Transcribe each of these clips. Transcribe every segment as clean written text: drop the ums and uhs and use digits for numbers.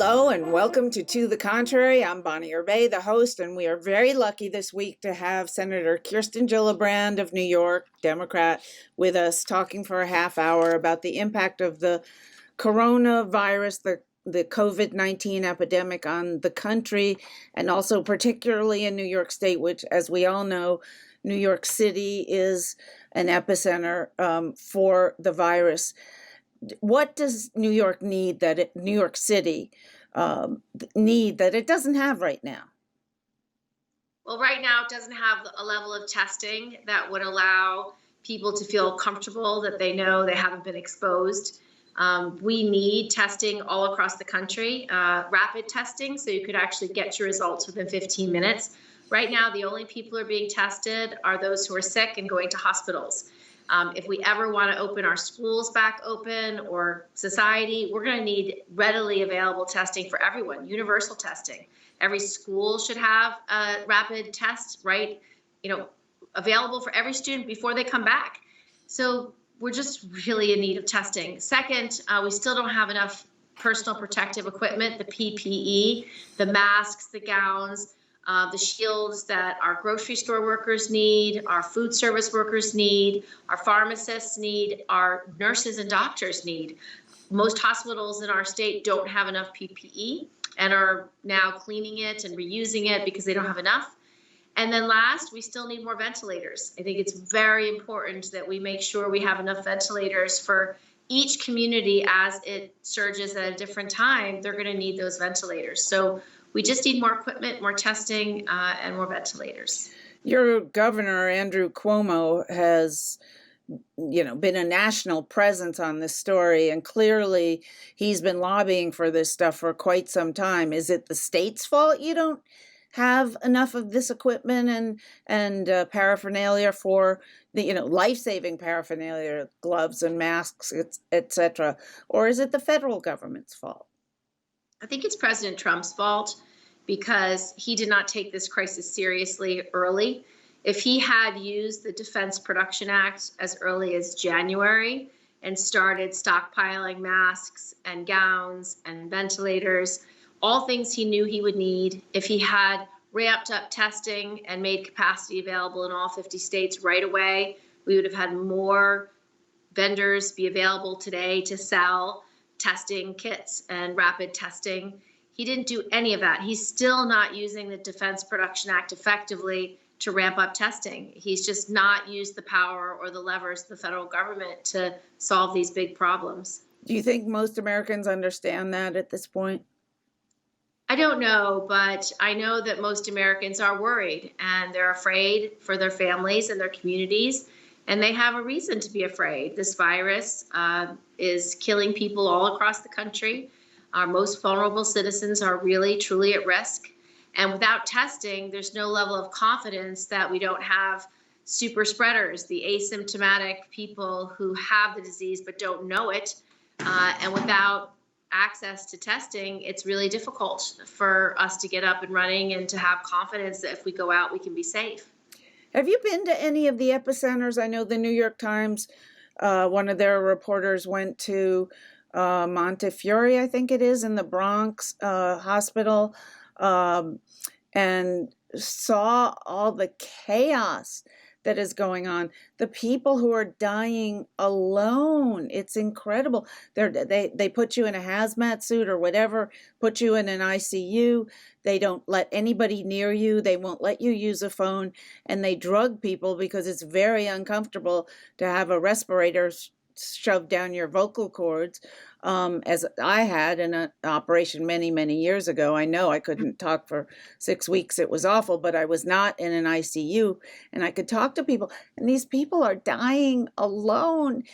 Hello and welcome to the Contrary. I'm Bonnie Urbay, the host, and we are very lucky this week to have Senator Kirsten Gillibrand of New York, Democrat, with us talking for a half hour about the impact of the coronavirus, the COVID-19 epidemic on the country, and also particularly in New York State, which, as we all know, New York City is an epicenter for the virus. What does New York need New York City need that it doesn't have right now? Well, right now it doesn't have a level of testing that would allow people to feel comfortable that they know they haven't been exposed. We need testing all across the country, rapid testing, so you could actually get your results within 15 minutes. Right now, the only people who are being tested are those who are sick and going to hospitals. If we ever want to open our schools back open or society, we're going to need readily available testing for everyone, universal testing. Every school should have a rapid test, right? Available for every student before they come back. So we're just really in need of testing. Second, we still don't have enough personal protective equipment, the PPE, the masks, the gowns, the shields that our grocery store workers need, our food service workers need, our pharmacists need, our nurses and doctors need. Most hospitals in our state don't have enough PPE and are now cleaning it and reusing it because they don't have enough. And then last, we still need more ventilators. I think it's very important that we make sure we have enough ventilators for each community as it surges at a different time. They're going to need those ventilators. So we just need more equipment, more testing, and more ventilators. Your governor, Andrew Cuomo, has been a national presence on this story, and clearly he's been lobbying for this stuff for quite some time. Is it the state's fault you don't have enough of this equipment and paraphernalia for the life-saving paraphernalia, gloves and masks, etc., or is it the federal government's fault? I think it's President Trump's fault because he did not take this crisis seriously early. If he had used the Defense Production Act as early as January and started stockpiling masks and gowns and ventilators, all things he knew he would need, if he had ramped up testing and made capacity available in all 50 states right away, we would have had more vendors be available today to sell testing kits and rapid testing. He didn't do any of that. He's still not using the Defense Production Act effectively to ramp up testing. He's just not used the power or the levers of the federal government to solve these big problems. Do you think most Americans understand that at this point? I don't know, but I know that most Americans are worried and they're afraid for their families and their communities. And they have a reason to be afraid. This virus is killing people all across the country. Our most vulnerable citizens are really, truly at risk. And without testing, there's no level of confidence that we don't have super spreaders, the asymptomatic people who have the disease but don't know it. And without access to testing, it's really difficult for us to get up and running and to have confidence that if we go out, we can be safe. Have you been to any of the epicenters? I know the New York Times, one of their reporters went to Montefiore, I think it is, in the Bronx hospital, and saw all the chaos that is going on. The people who are dying alone, it's incredible. They put you in a hazmat suit or whatever, put you in an ICU. They don't let anybody near you. They won't let you use a phone, and they drug people because it's very uncomfortable to have a respirator shoved down your vocal cords, as I had in an operation many, many years ago. I know I couldn't talk for 6 weeks. It was awful, but I was not in an ICU, and I could talk to people. And these people are dying alone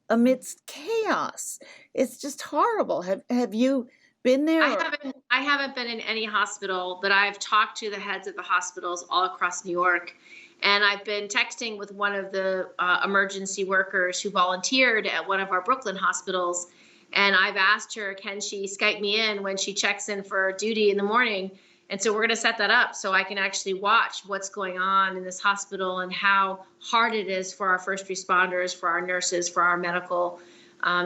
amidst chaos. It's just horrible. Have you been there? I haven't been in any hospital, but I've talked to the heads of the hospitals all across New York. And I've been texting with one of the emergency workers who volunteered at one of our Brooklyn hospitals. And I've asked her, can she Skype me in when she checks in for duty in the morning? And so we're going to set that up so I can actually watch what's going on in this hospital and how hard it is for our first responders, for our nurses, for our medical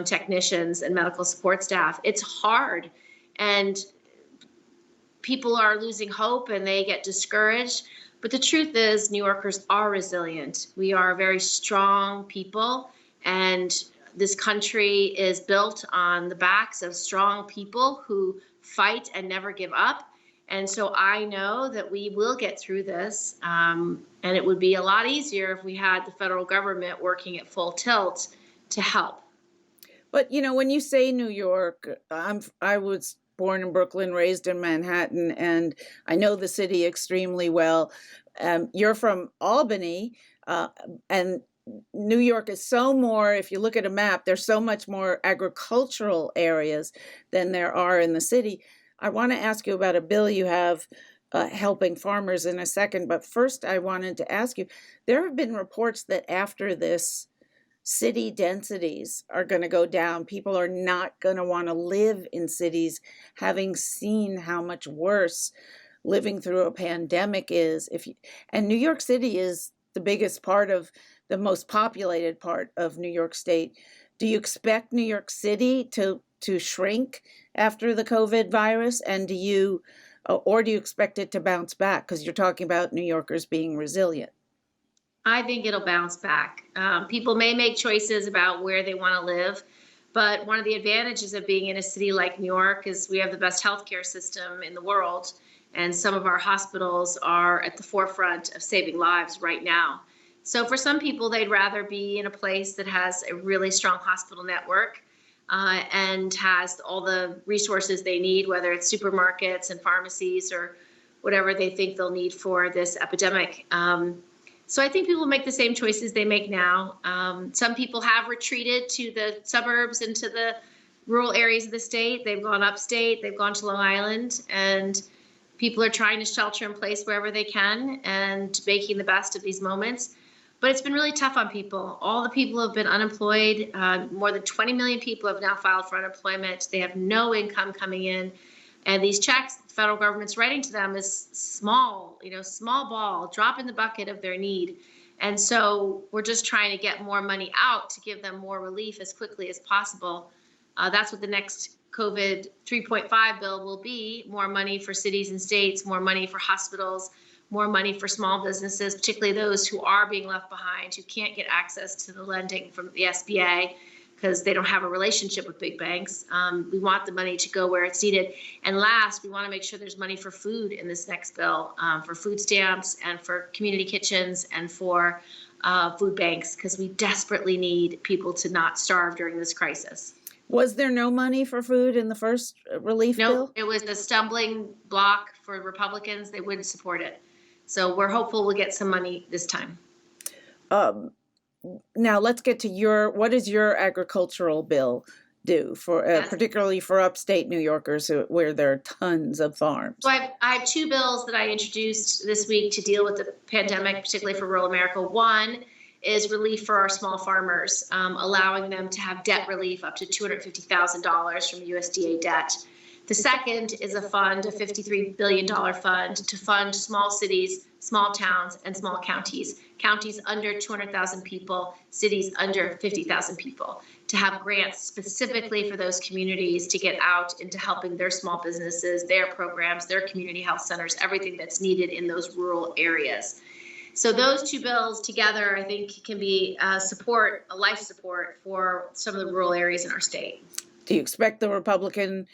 technicians and medical support staff. It's hard. And people are losing hope and they get discouraged. But the truth is, New Yorkers are resilient. We are very strong people, and this country is built on the backs of strong people who fight and never give up. And so I know that we will get through this. And it would be a lot easier if we had the federal government working at full tilt to help. But when you say New York, I was born in Brooklyn, raised in Manhattan, and I know the city extremely well. You're from Albany, and New York is so more, if you look at a map, there's so much more agricultural areas than there are in the city. I want to ask you about a bill you have helping farmers in a second, but first I wanted to ask you, there have been reports that after this, city densities are going to go down. People are not going to want to live in cities, having seen how much worse living through a pandemic is. And New York City is the biggest part of the most populated part of New York State. Do you expect New York City to shrink after the COVID virus? And do you expect it to bounce back? Because you're talking about New Yorkers being resilient. I think it'll bounce back. People may make choices about where they want to live, but one of the advantages of being in a city like New York is we have the best healthcare system in the world, and some of our hospitals are at the forefront of saving lives right now. So for some people, they'd rather be in a place that has a really strong hospital network and has all the resources they need, whether it's supermarkets and pharmacies or whatever they think they'll need for this epidemic. So I think people make the same choices they make now. Some people have retreated to the suburbs and to the rural areas of the state. They've gone upstate, they've gone to Long Island, and people are trying to shelter in place wherever they can and making the best of these moments. But it's been really tough on people. All the people have been unemployed. More than 20 million people have now filed for unemployment. They have no income coming in. And these checks the federal government's writing to them is small, small ball, drop in the bucket of their need. And so we're just trying to get more money out to give them more relief as quickly as possible. That's what the next COVID 3.5 bill will be: more money for cities and states, more money for hospitals, more money for small businesses, particularly those who are being left behind, who can't get access to the lending from the SBA because they don't have a relationship with big banks. We want the money to go where it's needed. And last, we want to make sure there's money for food in this next bill, for food stamps and for community kitchens and for food banks, because we desperately need people to not starve during this crisis. Was there no money for food in the first relief bill? No, it was a stumbling block for Republicans. They wouldn't support it. So we're hopeful we'll get some money this time. Now let's get to what does your agricultural bill do for, particularly for upstate New Yorkers where there are tons of farms? So I have two bills that I introduced this week to deal with the pandemic, particularly for rural America. One is relief for our small farmers, allowing them to have debt relief up to $250,000 from USDA debt. The second is a fund, a $53 billion fund to fund small cities, small towns, and small counties, counties under 200,000 people, cities under 50,000 people, to have grants specifically for those communities to get out into helping their small businesses, their programs, their community health centers, everything that's needed in those rural areas. So those two bills together, I think, can be a life support for some of the rural areas in our state. Do you expect the Republican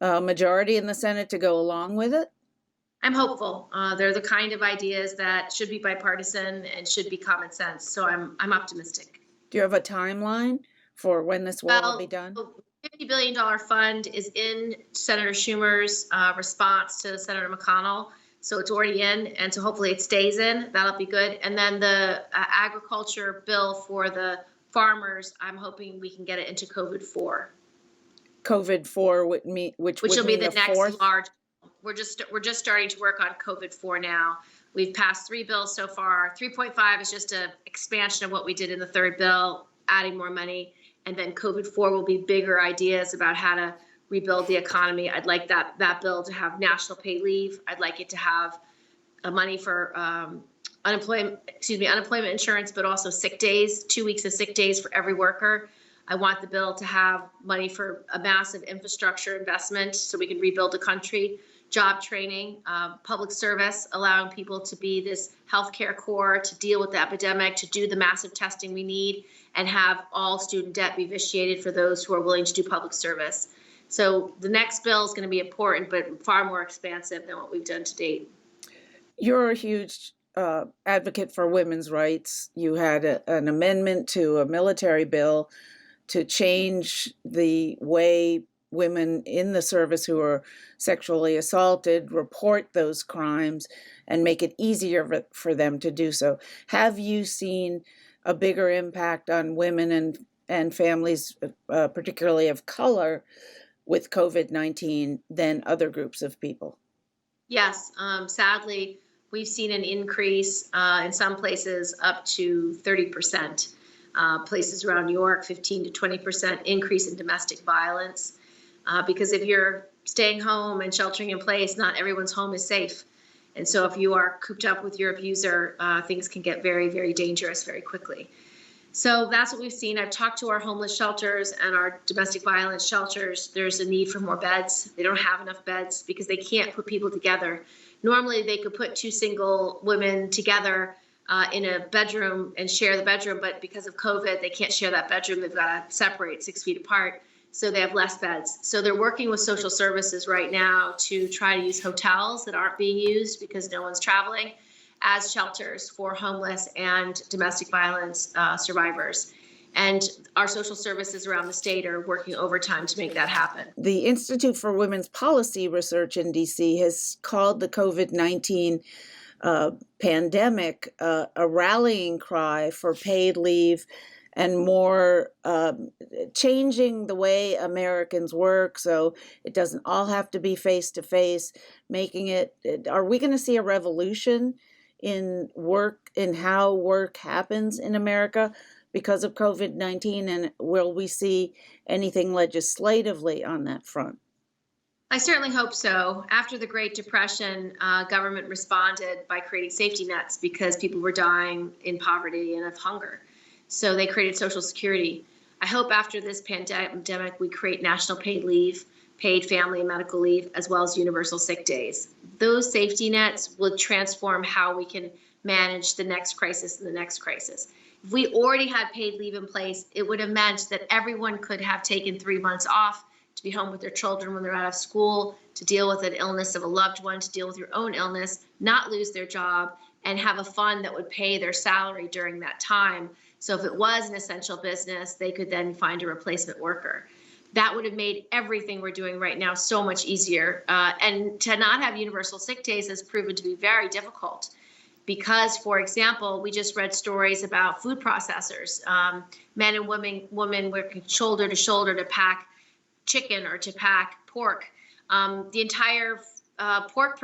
majority in the Senate to go along with it? I'm hopeful. They're the kind of ideas that should be bipartisan and should be common sense. So I'm optimistic. Do you have a timeline for when this will be done? The $50 billion fund is in Senator Schumer's response to Senator McConnell. So it's already in, and so hopefully it stays in. That'll be good. And then the agriculture bill for the farmers, I'm hoping we can get it into COVID 4. COVID 4 which will be the next fourth? Large. We're just starting to work on COVID 4 now. We've passed 3 bills so far. 3.5 is just an expansion of what we did in the third bill, adding more money. And then COVID 4 will be bigger ideas about how to rebuild the economy. I'd like that bill to have national paid leave. I'd like it to have money for unemployment insurance, but also sick days, 2 weeks of sick days for every worker. I want the bill to have money for a massive infrastructure investment so we can rebuild the country. job training, public service, allowing people to be this healthcare core to deal with the epidemic, to do the massive testing we need, and have all student debt be vitiated for those who are willing to do public service. So the next bill is going to be important, but far more expansive than what we've done to date. You're a huge advocate for women's rights. You had an amendment to a military bill to change the way women in the service who are sexually assaulted report those crimes and make it easier for them to do so. Have you seen a bigger impact on women and families, particularly of color, with COVID-19 than other groups of people? Yes, sadly, we've seen an increase in some places up to 30%. Places around New York, 15 to 20% increase in domestic violence. Because if you're staying home and sheltering in place, not everyone's home is safe. And so if you are cooped up with your abuser, things can get very, very dangerous very quickly. So that's what we've seen. I've talked to our homeless shelters and our domestic violence shelters. There's a need for more beds. They don't have enough beds because they can't put people together. Normally, they could put two single women together in a bedroom and share the bedroom, but because of COVID, they can't share that bedroom. They've got to separate 6 feet apart, so they have less beds. So they're working with social services right now to try to use hotels that aren't being used because no one's traveling as shelters for homeless and domestic violence survivors. And our social services around the state are working overtime to make that happen. The Institute for Women's Policy Research in DC has called the COVID-19 pandemic a rallying cry for paid leave and more changing the way Americans work so it doesn't all have to be face-to-face, making it, are we going to see a revolution in work, in how work happens in America because of COVID-19, and will we see anything legislatively on that front? I certainly hope so. After the Great Depression, government responded by creating safety nets because people were dying in poverty and of hunger. So they created Social Security. I hope after this pandemic, we create national paid leave, paid family and medical leave, as well as universal sick days. Those safety nets will transform how we can manage the next crisis and the next crisis. If we already had paid leave in place, it would have meant that everyone could have taken 3 months off to be home with their children when they're out of school, to deal with an illness of a loved one, to deal with your own illness, not lose their job, and have a fund that would pay their salary during that time. So if it was an essential business, they could then find a replacement worker. That would have made everything we're doing right now so much easier. And to not have universal sick days has proven to be very difficult because, for example, we just read stories about food processors, men and women working shoulder to shoulder to pack chicken or to pack pork. The entire pork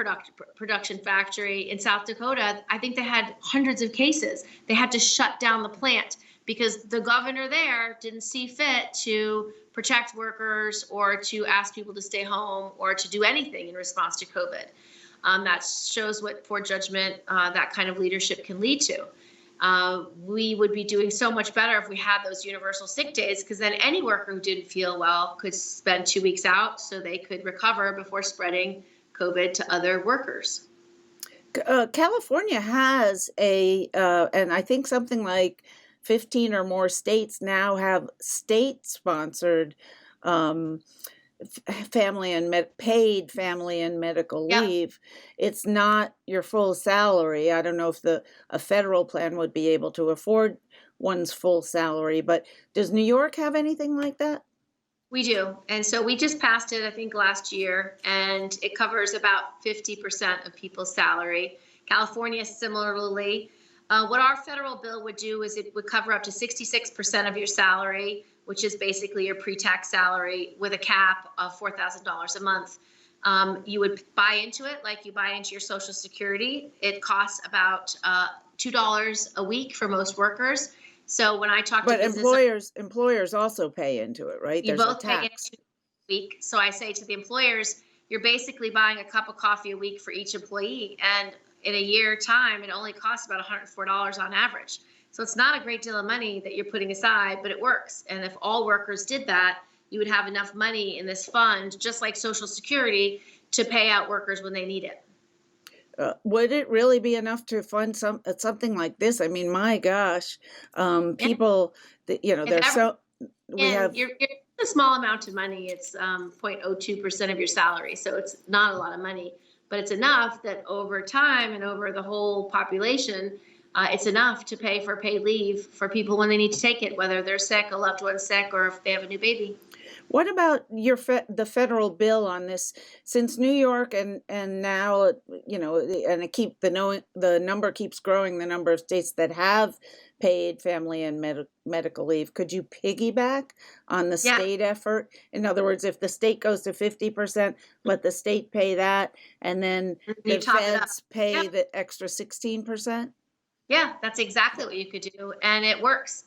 production factory in South Dakota, I think they had hundreds of cases. They had to shut down the plant because the governor there didn't see fit to protect workers or to ask people to stay home or to do anything in response to COVID. That shows what poor judgment that kind of leadership can lead to. We would be doing so much better if we had those universal sick days, because then any worker who didn't feel well could spend 2 weeks out so they could recover before spreading COVID to other workers. California has and I think something like 15 or more states now have state-sponsored family and paid family and medical leave. It's not your full salary. I don't know if a federal plan would be able to afford one's full salary, but does New York have anything like that? We do. And so we just passed it, I think, last year, and it covers about 50% of people's salary. California, similarly. What our federal bill would do is it would cover up to 66% of your salary, which is basically your pre-tax salary, with a cap of $4,000 a month. You would buy into it like you buy into your Social Security. It costs about $2 a week for most workers. So when I talk to employers also pay into it, right? You There's both a tax. pay into a week. So I say to the employers, you're basically buying a cup of coffee a week for each employee, and in a year time, it only costs about $104 on average. So it's not a great deal of money that you're putting aside, but it works. And if all workers did that, you would have enough money in this fund, just like Social Security, to pay out workers when they need it. Would it really be enough to fund something like this? I mean, my gosh, Yeah. people, If there's ever, so we and have. you're a small amount of money. It's 0.02% of your salary, so it's not a lot of money, but it's enough that over time and over the whole population, it's enough to pay for paid leave for people when they need to take it, whether they're sick, a loved one's sick, or if they have a new baby. What about the federal bill on this? Since New York and now and the number keeps growing, the number of states that have paid family and medical leave. Could you piggyback on the Yeah, state effort? In other words, if the state goes to 50%, let the state pay that, and then you the top it up. feds pay Yeah, the extra 16%. yeah, that's exactly what you could do, and it works.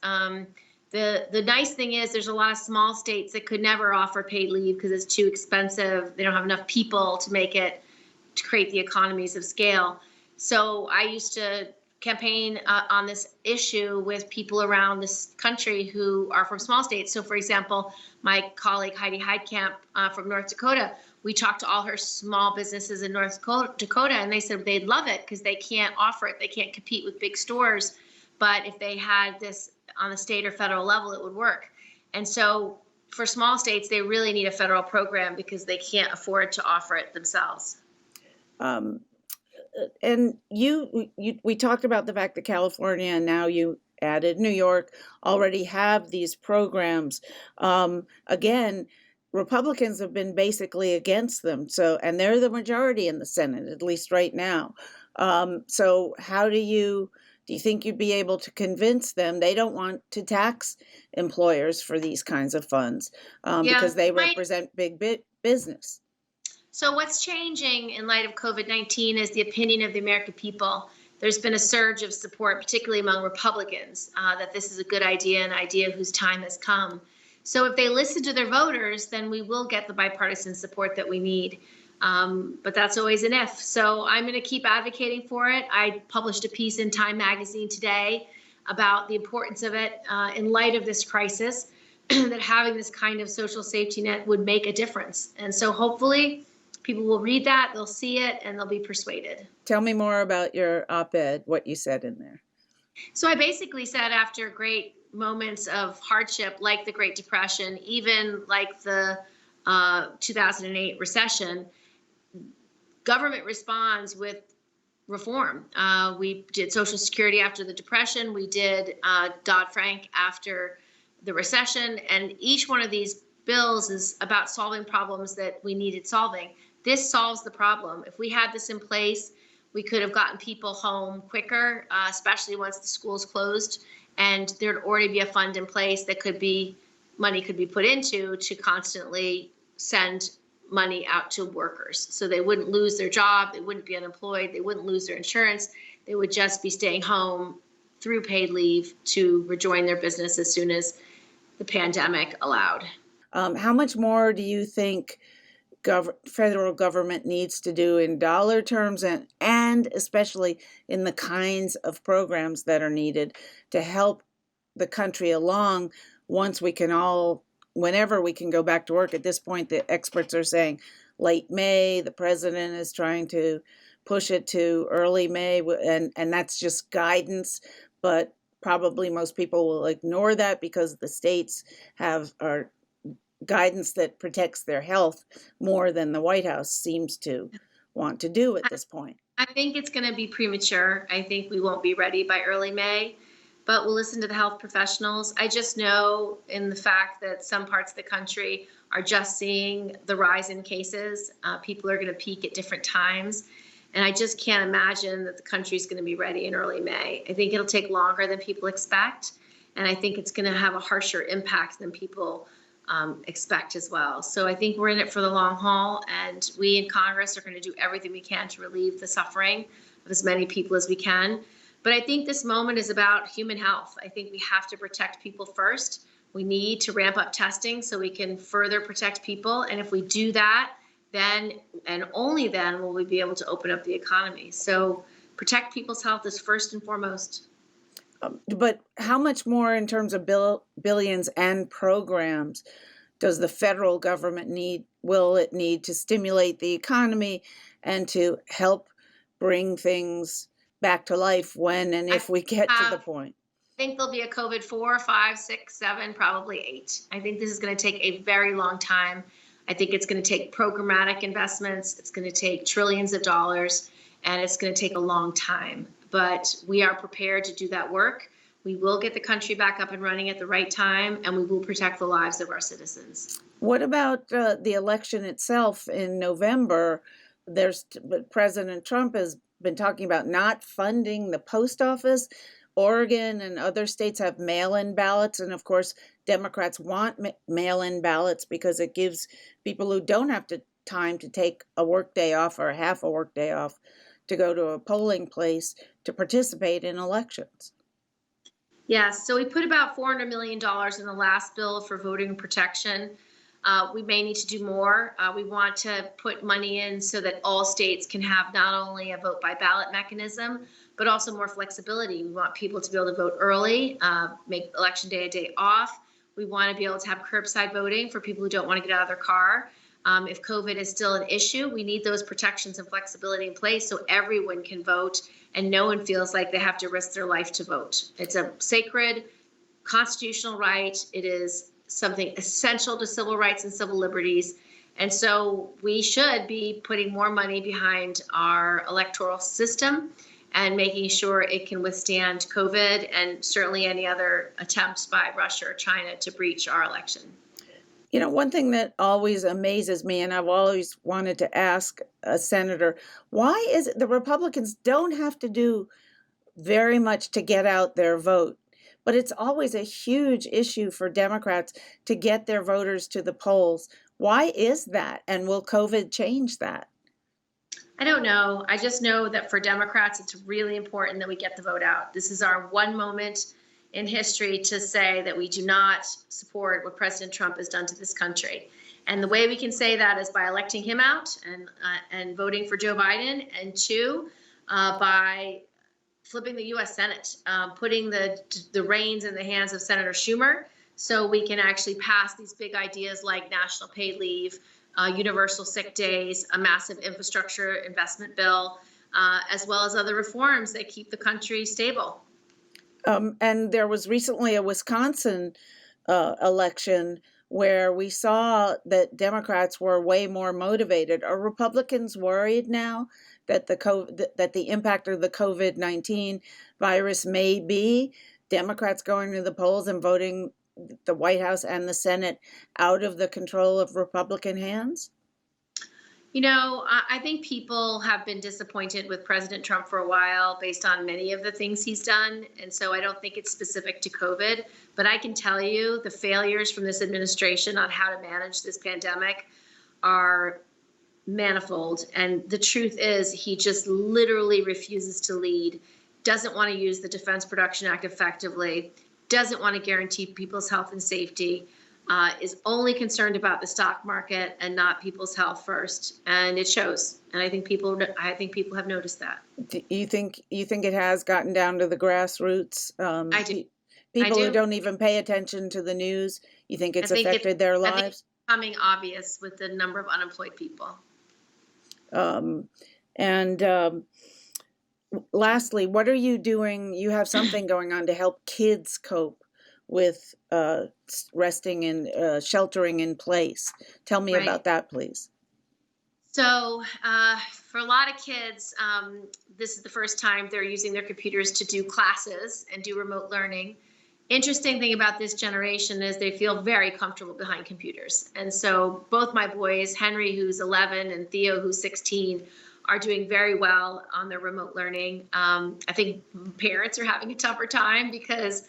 The nice thing is there's a lot of small states that could never offer paid leave because it's too expensive. They don't have enough people to make it to create the economies of scale. So I used to campaign on this issue with people around this country who are from small states. So, for example, my colleague Heidi Heidkamp from North Dakota, we talked to all her small businesses in North Dakota, and they said they'd love it because they can't offer it. They can't compete with big stores. But if they had this on the state or federal level, it would work. And so for small states, they really need a federal program because they can't afford to offer it themselves. Um, and we talked about the fact that California, and now you added New York, already have these programs. Again, Republicans have been basically against them. So, and they're the majority in the Senate, at least right now. So how do you think you'd be able to convince them? They don't want to tax employers for these kinds of funds, Yeah, because they represent big business. So what's changing in light of COVID-19 is the opinion of the American people. There's been a surge of support, particularly among Republicans, that this is a good idea, an idea whose time has come. So if they listen to their voters, then we will get the bipartisan support that we need. But that's always an if. So I'm going to keep advocating for it. I published a piece in Time magazine today about the importance of it in light of this crisis, that having this kind of social safety net would make a difference. And so hopefully people will read that, they'll see it, and they'll be persuaded. Tell me more about your op-ed, what you said in there. So I basically said after great moments of hardship, like the Great Depression, even like the 2008 recession, government responds with reform. We did Social Security after the Depression. We did Dodd-Frank after the recession. And each one of these bills is about solving problems that we needed solving. This solves the problem. If we had this in place, we could have gotten people home quicker, especially once the schools closed. And there'd already be a fund in place that money could be put into to constantly send money out to workers. So they wouldn't lose their job, they wouldn't be unemployed, they wouldn't lose their insurance. They would just be staying home through paid leave to rejoin their business as soon as the pandemic allowed. How much more do you think federal government needs to do in dollar terms, and especially in the kinds of programs that are needed to help the country along whenever we can go back to work? At this point, the experts are saying late May. The president is trying to push it to early May, and that's just guidance, but probably most people will ignore that because the states are guidance that protects their health more than the White House seems to want to do at this point. I think it's going to be premature. I think we won't be ready by early May, but we'll listen to the health professionals. I just know in the fact that some parts of the country are just seeing the rise in cases. People are going to peak at different times. And I just can't imagine that the country is going to be ready in early May. I think it'll take longer than people expect. And I think it's going to have a harsher impact than people expect as well. So I think we're in it for the long haul, and we in Congress are going to do everything we can to relieve the suffering of as many people as we can. But I think this moment is about human health. I think we have to protect people first. We need to ramp up testing so we can further protect people. And if we do that, then and only then will we be able to open up the economy. So protect people's health is first and foremost. But how much more in terms of billions and programs does the federal government will it need to stimulate the economy and to help bring things back to life when and I if we get to the have point? think there'll be a COVID 4, 5, 6, 7, probably 8. I think this is going to take a very long time. I think it's going to take programmatic investments. It's going to take trillions of dollars, and it's going to take a long time. But we are prepared to do that work. We will get the country back up and running at the right time, and we will protect the lives of our citizens. What about the election itself in November? President Trump has been talking about not funding the post office. Oregon and other states have mail-in ballots, and of course, Democrats want mail-in ballots because it gives people who don't have time to take a workday off or half a workday off to go to a polling place to participate in elections. Yes, so we put about $400 million in the last bill for voting protection. We may need to do more. We want to put money in so that all states can have not only a vote by ballot mechanism, but also more flexibility. We want people to be able to vote early, make election day a day off. We want to be able to have curbside voting for people who don't want to get out of their car. If COVID is still an issue, we need those protections and flexibility in place so everyone can vote and no one feels like they have to risk their life to vote. It's a sacred constitutional right. It is something essential to civil rights and civil liberties. And so we should be putting more money behind our electoral system and making sure it can withstand COVID and certainly any other attempts by Russia or China to breach our election. You know, one thing that always amazes me, and I've always wanted to ask a senator, why is it the Republicans don't have to do very much to get out their vote, but it's always a huge issue for Democrats to get their voters to the polls? Why is that? And will COVID change that? I don't know. I just know that for Democrats, it's really important that we get the vote out. This is our one moment in history to say that we do not support what President Trump has done to this country. And the way we can say that is by electing him out and voting for Joe Biden, and two, by flipping the U.S. Senate, putting the reins in the hands of Senator Schumer so we can actually pass these big ideas like national paid leave, universal sick days, a massive infrastructure investment bill, as well as other reforms that keep the country stable. And there was recently a Wisconsin election where we saw that Democrats were way more motivated. Are Republicans worried now that the impact of the COVID-19 virus may be Democrats going to the polls and voting the White House and the Senate out of the control of Republican hands? You know, I think people have been disappointed with President Trump for a while based on many of the things he's done. And so I don't think it's specific to COVID, but I can tell you the failures from this administration on how to manage this pandemic are manifold. And the truth is, he just literally refuses to lead, doesn't want to use the Defense Production Act effectively, doesn't want to guarantee people's health and safety. Is only concerned about the stock market and not people's health first, and it shows. And I think people have noticed that. Do you think it has gotten down to the grassroots? I do. People who don't even pay attention to the news. You think it's affected their lives? I think it's becoming obvious with the number of unemployed people. Lastly, what are you doing? You have something going on to help kids cope with sheltering in place. Tell me about that, please. So for a lot of kids, this is the first time they're using their computers to do classes and do remote learning. Interesting thing about this generation is they feel very comfortable behind computers. And so both my boys, Henry, who's 11, and Theo, who's 16, are doing very well on their remote learning. I think parents are having a tougher time because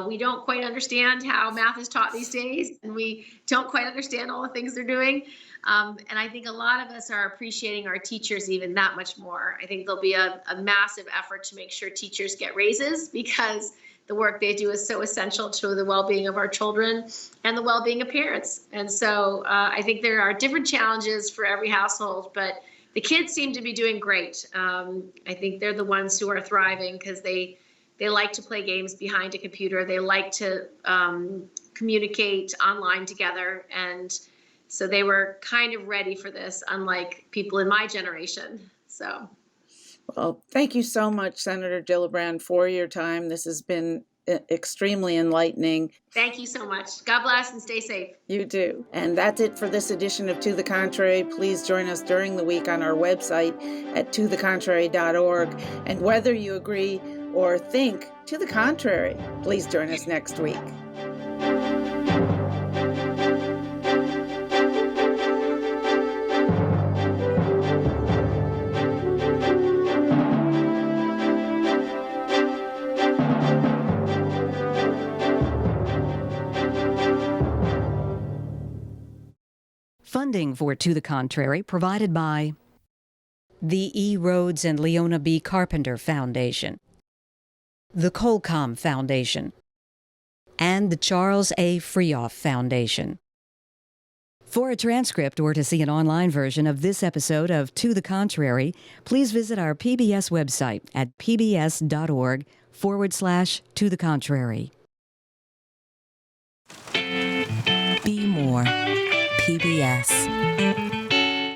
we don't quite understand how math is taught these days, and we don't quite understand all the things they're doing. And I think a lot of us are appreciating our teachers even that much more. I think there'll be a massive effort to make sure teachers get raises because the work they do is so essential to the well-being of our children and the well-being of parents. And so I think there are different challenges for every household, but the kids seem to be doing great. I think they're the ones who are thriving because they like to play games behind a computer. They like to communicate online together. And so they were kind of ready for this, unlike people in my generation. So. Well, thank you so much, Senator Gillibrand, for your time. This has been extremely enlightening. Thank you so much. God bless and stay safe. You do. And that's it for this edition of To the Contrary. Please join us during the week on our website at tothecontrary.org. And whether you agree or think to the contrary, please join us next week. Funding for To the Contrary provided by the E. Rhodes and Leona B. Carpenter Foundation, the Colcom Foundation, and the Charles A. Freoff Foundation. For a transcript or to see an online version of this episode of To the Contrary, please visit our PBS website at pbs.org/To the Contrary. Be more. PBS.